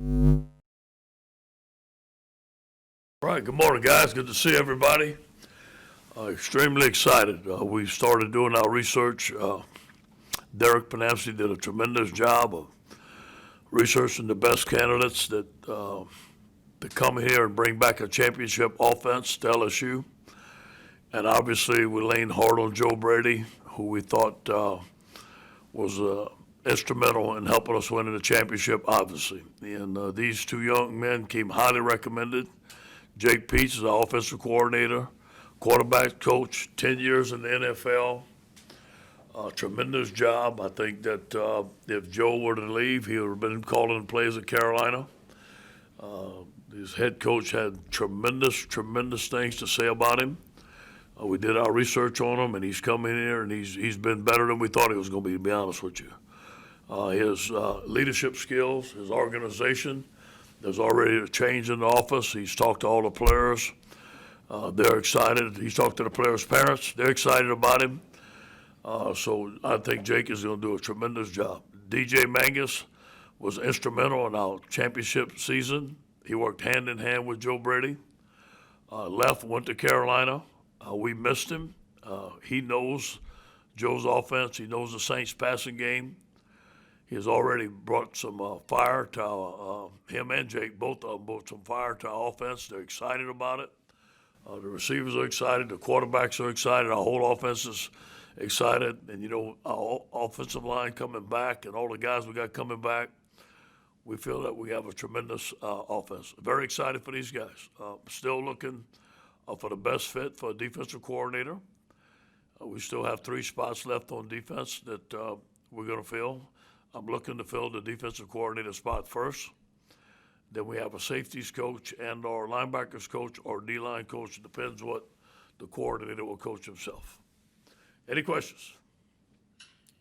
All right, good morning, guys. Good to see everybody. Extremely excited. We started doing our research. Derek Panamsky did a tremendous job of researching the best candidates to come here and bring back a championship offense to LSU. And obviously, we leaned hard on Joe Brady, who we thought was instrumental in helping us win the championship, obviously. And these two young men came highly recommended. Jake Peets is our offensive coordinator, quarterback coach, 10 years in the NFL. Tremendous job. I think that if Joe were to leave, he would have been calling plays at Carolina. His head coach had tremendous things to say about him. We did our research on him, and he's come in here, and he's been better than we thought he was going to be honest with you. His leadership skills, his organization, there's already a change in the office. He's talked to all the players. They're excited. He's talked to the players' parents. They're excited about him. So I think Jake is going to do a tremendous job. DJ Mangas was instrumental in our championship season. He worked hand in hand with Joe Brady. Went to Carolina. We missed him. He knows Joe's offense. He knows the Saints' passing game. He has already brought some fire to him and Jake. Both of them brought some fire to our offense. They're excited about it. The receivers are excited. The quarterbacks are excited. Our whole offense is excited. And, our offensive line coming back and all the guys we got coming back, we feel that we have a tremendous offense. Very excited for these guys. Still looking for the best fit for a defensive coordinator. We still have 3 spots left on defense that we're going to fill. I'm looking to fill the defensive coordinator spot first. Then we have a safeties coach and our linebackers coach or D-line coach. It depends what the coordinator will coach himself. Any questions?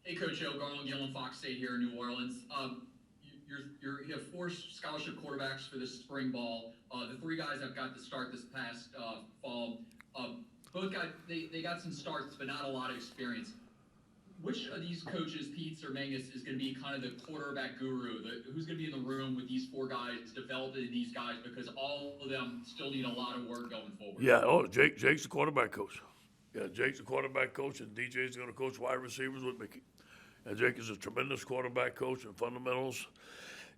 Hey, Coach Joe Garland, Gillen Fox State here in New Orleans. You have 4 scholarship quarterbacks for this spring ball. The 3 guys that got to start this past fall, both they got some starts, but not a lot of experience. Which of these coaches, Peets or Mangas, is going to be kind of the quarterback guru? Who's going to be in the room with these 4 guys, developing these guys, because all of them still need a lot of work going forward? Yeah, Jake's the quarterback coach. Yeah, Jake's the quarterback coach, and DJ's going to coach wide receivers with Mickey. And Jake is a tremendous quarterback coach in fundamentals,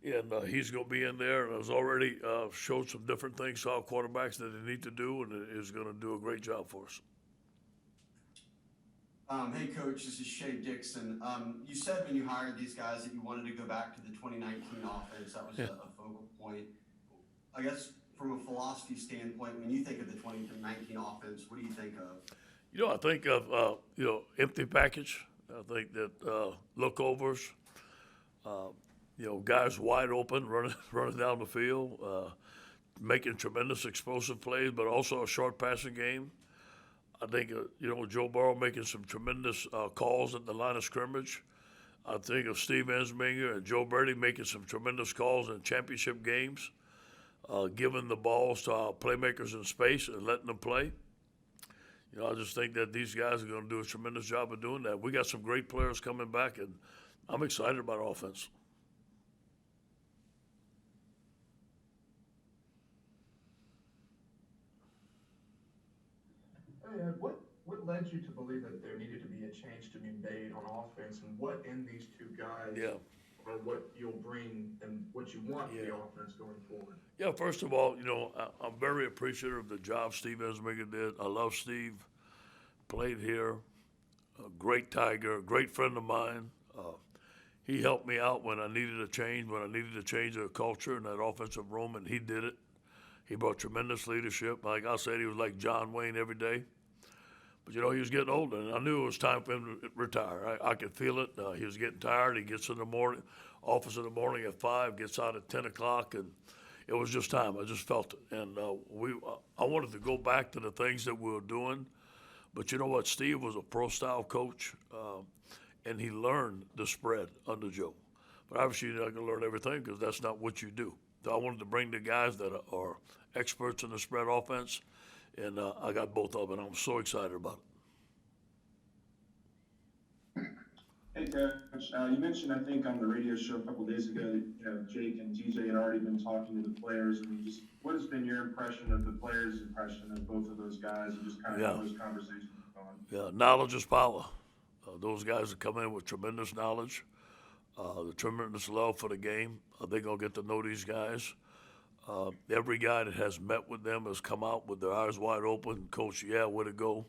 and he's going to be in there and has already showed some different things to our quarterbacks that they need to do, and is going to do a great job for us. Hey, Coach, this is Shea Dixon. You said when you hired these guys that you wanted to go back to the 2019 offense. That was a focal point. I guess from a philosophy standpoint, when you think of the 2019 offense, what do you think of? I think of, empty package. I think that lookovers, guys wide open, running down the field, making tremendous explosive plays, but also a short passing game. I think, Joe Burrow making some tremendous calls at the line of scrimmage. I think of Steve Ensminger and Joe Brady making some tremendous calls in championship games, giving the balls to our playmakers in space and letting them play. I just think that these guys are going to do a tremendous job of doing that. We got some great players coming back, and I'm excited about our offense. Ed, what led you to believe that there needed to be a change to be made on offense, and what in these 2 guys are what you'll bring and what you want the offense going forward? Yeah, first of all, I'm very appreciative of the job Steve Ensminger did. I love Steve. Played here, a great Tiger, a great friend of mine. He helped me out when I needed a change, the culture in that offensive room, and he did it. He brought tremendous leadership. Like I said, he was like John Wayne every day. But, he was getting older, and I knew it was time for him to retire. I could feel it. He was getting tired. He gets in the morning, office in the morning at 5, gets out at 10 o'clock, and it was just time. I just felt it. And I wanted to go back to the things that we were doing. But you know what? Steve was a pro-style coach, and he learned the spread under Joe. But obviously, you're not going to learn everything because that's not what you do. So I wanted to bring the guys that are experts in the spread offense, and I got both of them, and I'm so excited about it. Hey, Coach. You mentioned, I think, on the radio show a couple days ago that Jake and TJ had already been talking to the players. I mean, just what has been your impression of the players' impression of both of those guys, and just kind of Yeah, how those conversations have gone? yeah. Knowledge is power. Those guys have come in with tremendous knowledge, the tremendous love for the game. They're gonna get to know these guys. Every guy that has met with them has come out with their eyes wide open. Coach, yeah, where to go?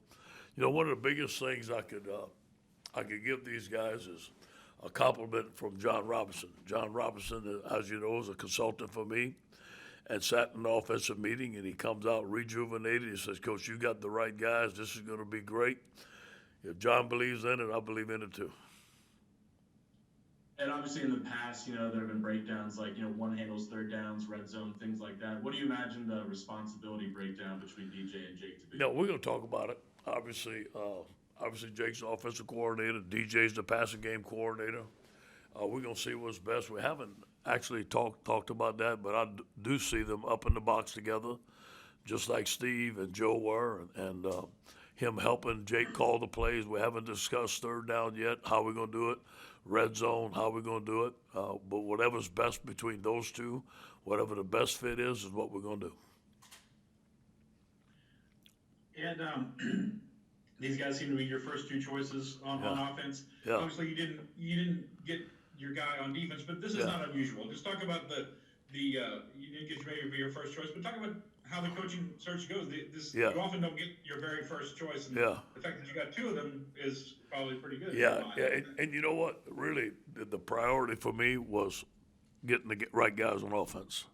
One of the biggest things I could give these guys is a compliment from John Robinson. John Robinson, as you know, is a consultant for me, and sat in an offensive meeting, and he comes out rejuvenated. He says, "Coach, you got the right guys. This is going to be great." If John believes in it, I believe in it too. And obviously, in the past, there have been breakdowns like, one handles third downs, red zone, things like that. What do you imagine the responsibility breakdown between DJ and Jake to be? No, we're going to talk about it. Obviously, Jake's the offensive coordinator. DJ's the passing game coordinator. We're going to see what's best. We haven't actually talked about that, but I do see them up in the box together, just like Steve and Joe were, and him helping Jake call the plays. We haven't discussed third down yet, how we're going to do it, red zone, how we're going to do it. But whatever's best between those two, whatever the best fit is what we're going to do. And these guys seem to be your first two choices on offense. Yeah. Obviously, you didn't get your guy on defense, but this is not unusual. Just talk about you didn't get maybe your first choice, but talk about how the coaching search goes. You often don't get your very first choice. And the fact that you got two of them is probably pretty good. Yeah. And you know what? Really, the priority for me was getting the right guys on offense,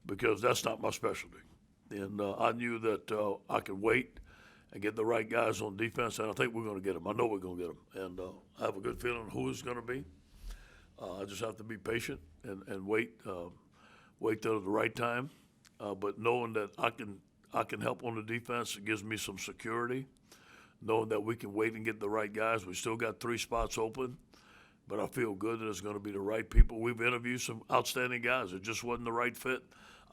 because that's not my specialty. And I knew that I could wait and get the right guys on defense, and I think we're going to get them. I know we're going to get them, and I have a good feeling who it's going to be. I just have to be patient and wait till the right time. But knowing that I can help on the defense, it gives me some security. Knowing that we can wait and get the right guys. We still got 3 spots open, but I feel good that it's going to be the right people. We've interviewed some outstanding guys. It just wasn't the right fit.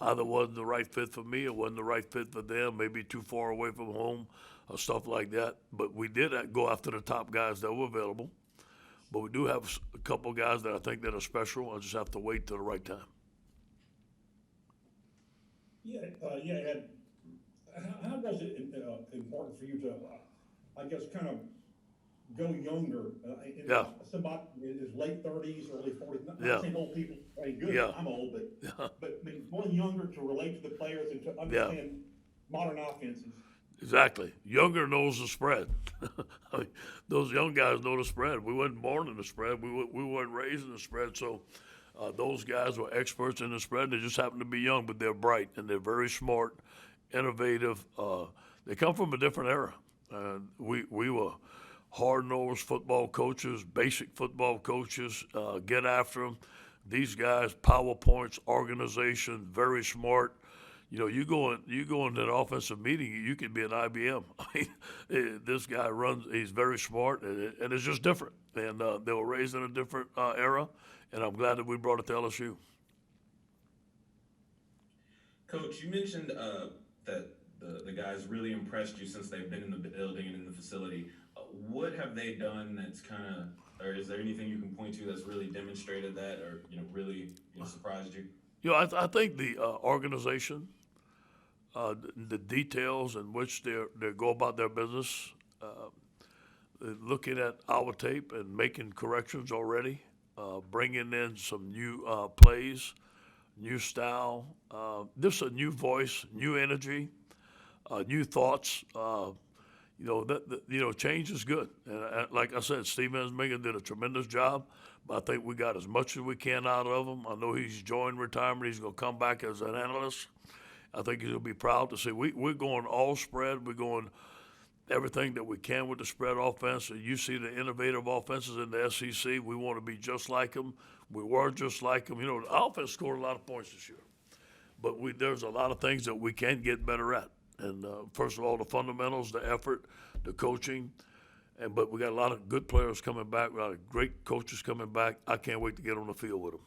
Either wasn't the right fit for me or wasn't the right fit for them, maybe too far away from home or stuff like that. But we did go after the top guys that were available. But we do have a couple guys that I think that are special. I just have to wait till the right time. Ed, how was it important for you to, I guess, kind of go younger? Somebody in his late 30s, early 40s, not saying old people ain't good, I'm old, but going younger to relate to the players and to understand modern offenses. Exactly. Younger knows the spread. I mean, those young guys know the spread. We weren't born in the spread. We weren't raised in the spread. So those guys were experts in the spread. They just happen to be young, but they're bright and they're very smart, innovative. They come from a different era. We were hard-nosed football coaches, basic football coaches, get after them. These guys, PowerPoints, organization, very smart. You go into an offensive meeting, you could be an IBM. I mean, this guy he's very smart, and it's just different. And they were raised in a different era, and I'm glad that we brought it to LSU. Coach, you mentioned that the guys really impressed you since they've been in the building and in the facility. What have they done that's kind of, or is there anything you can point to that's really demonstrated that, or really surprised you? I think the organization, the details in which they go about their business, looking at our tape and making corrections already, bringing in some new plays, new style, just a new voice, new energy, new thoughts. Change is good. And like I said, Steve Ensminger did a tremendous job. But I think we got as much as we can out of him. I know he's joined retirement. He's going to come back as an analyst. I think he'll be proud to see we're going all spread. We're going everything that we can with the spread offense. And you see the innovative offenses in the SEC. We want to be just like them. We were just like them. The offense scored a lot of points this year. But there's a lot of things that we can get better at. And first of all, the fundamentals, the effort, the coaching. But we got a lot of good players coming back, a lot of great coaches coming back. I can't wait to get on the field with them.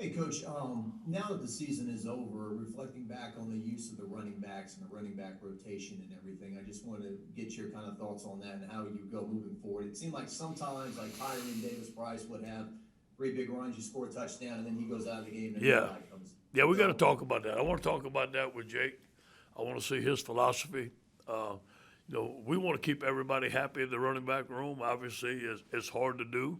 Hey, Coach, now that the season is over, reflecting back on the use of the running backs and the running back rotation and everything, I just want to get your kind of thoughts on that and how you go moving forward. It seemed like sometimes, like Tyrion Davis-Price would have 3 big runs, you score a touchdown, and then he goes out of the game and Yeah. the guy comes. Yeah, we got to talk about that. I want to talk about that with Jake. I want to see his philosophy. We want to keep everybody happy in the running back room. Obviously, it's hard to do.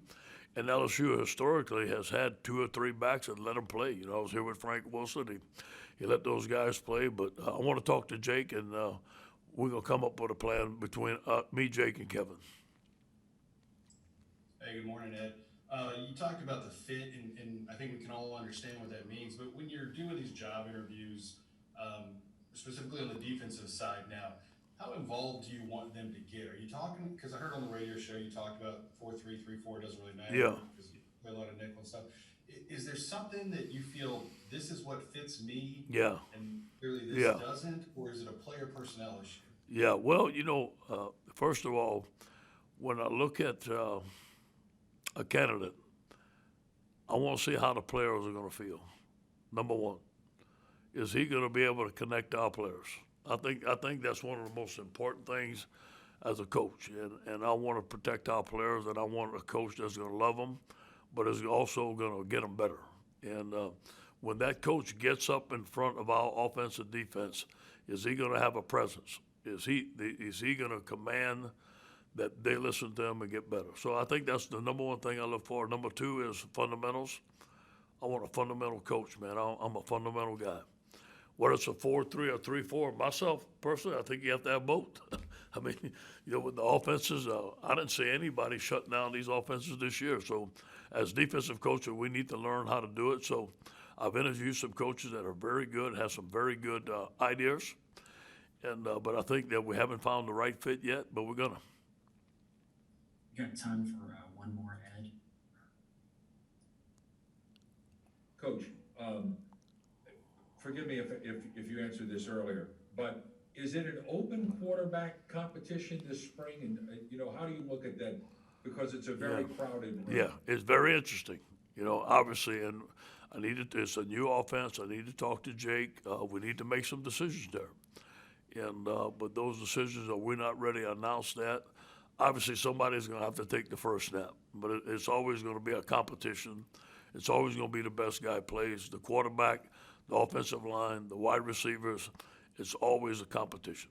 And LSU historically has had 2 or 3 backs that let them play. I was here with Frank Wilson. He let those guys play. But I want to talk to Jake, and we're going to come up with a plan between me, Jake, and Kevin. Hey, good morning, Ed. You talked about the fit, and I think we can all understand what that means. But when you're doing these job interviews, specifically on the defensive side now, how involved do you want them to get? Are you talking, because I heard on the radio show you talked about 4-3, 3-4, doesn't really matter. Yeah. Because you play a lot of nickel and stuff. Is there something that you feel this is what fits me? Yeah. And clearly this doesn't? Or is it a player personnel issue? Yeah, well, first of all, when I look at a candidate, I want to see how the players are going to feel. Number one, is he going to be able to connect our players? I think that's one of the most important things as a coach, and I want to protect our players, and I want a coach that's going to love them, but is also going to get them better. And when that coach gets up in front of our offense and defense, is he going to have a presence? Is he going to command that they listen to him and get better? So I think that's the number one thing I look for. Number 2 is fundamentals. I want a fundamental coach, man. I'm a fundamental guy. Whether it's a 4-3 or 3-4, myself personally, I think you have to have both. I mean, with the offenses, I didn't see anybody shutting down these offenses this year. So as defensive coaches, we need to learn how to do it. So I've interviewed some coaches that are very good, have some very good ideas. And but I think that we haven't found the right fit yet, but we're gonna. You got time for one more, Ed? Coach, forgive me if you answered this earlier, but is it an open quarterback competition this spring? And how do you look at that? Because it's a very crowded. Yeah, it's very interesting. Obviously, and it's a new offense. I need to talk to Jake. We need to make some decisions there. And but those decisions, we're not ready to announce that. Obviously, somebody's going to have to take the first snap, but it's always going to be a competition. It's always going to be the best guy plays, the quarterback, the offensive line, the wide receivers. It's always a competition.